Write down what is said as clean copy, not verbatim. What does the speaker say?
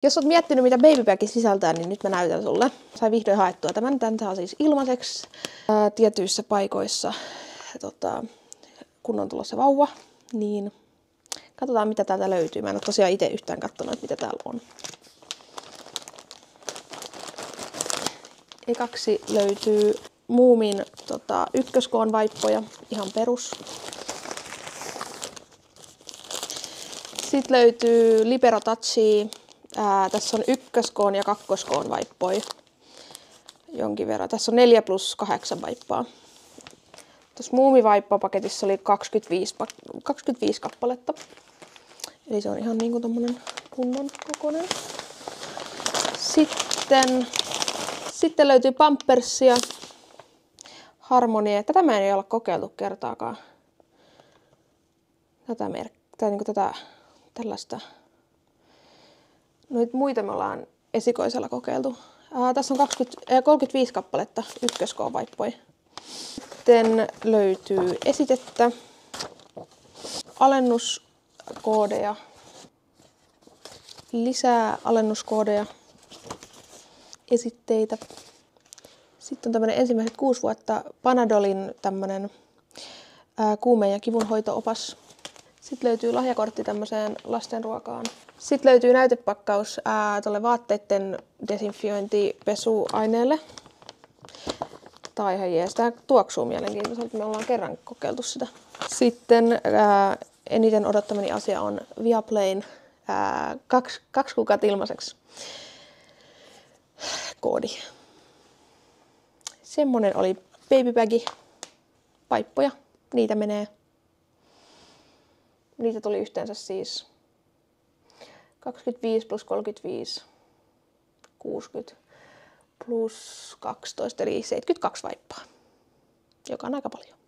Jos oot miettinyt, mitä Baby Bag sisältää, niin nyt mä näytän sulle. Sain vihdoin haettua tämän. Tän saa siis ilmaiseksi tietyissä paikoissa, kun on tulossa vauva. Niin katsotaan, mitä täältä löytyy. Mä en ole tosiaan itse yhtään katsonut, mitä täällä on. Ekaksi löytyy Moomin ykköskoon vaippoja, ihan perus. Sitten löytyy Libero Touchia. Tässä on ykköskoon ja kakkoskoon vaippoja jonkin verran. Tässä on 4+8 vaippaa. Tuossa Moomi-vaippapaketissa oli 25 kappaletta. Eli se on ihan niinku tommonen kunnon kokoinen. Sitten löytyy Pampersia, Harmonia. Tätä mä en ole kokeiltu kertaakaan. Tällaista. Noita muita me ollaan esikoisella kokeiltu. Tässä on 35 kappaletta ykköskoon vaippoja. Sitten löytyy esitettä, alennuskoodeja, lisää alennuskoodeja, esitteitä. Sitten on tämmönen ensimmäiset 6 vuotta Panadolin tämmönen kuumeen ja kivunhoito-opas. Sitten löytyy lahjakortti tämmöiseen lastenruokaan. Sitten löytyy näytepakkaus tuolle vaatteiden desinfiointipesuaineelle. Tää on ihan jees. Tää tuoksuu mielenkiintoiselta. Me ollaan kerran kokeiltu sitä. Sitten eniten odottamani asia on Viaplayn 2 kuukautta ilmaiseksi koodi. Semmonen oli Baby Bagi. Vaippoja. Niitä menee. Niitä tuli yhteensä siis 25 + 35, 60 + 12, eli 72 vaippaa, joka on aika paljon.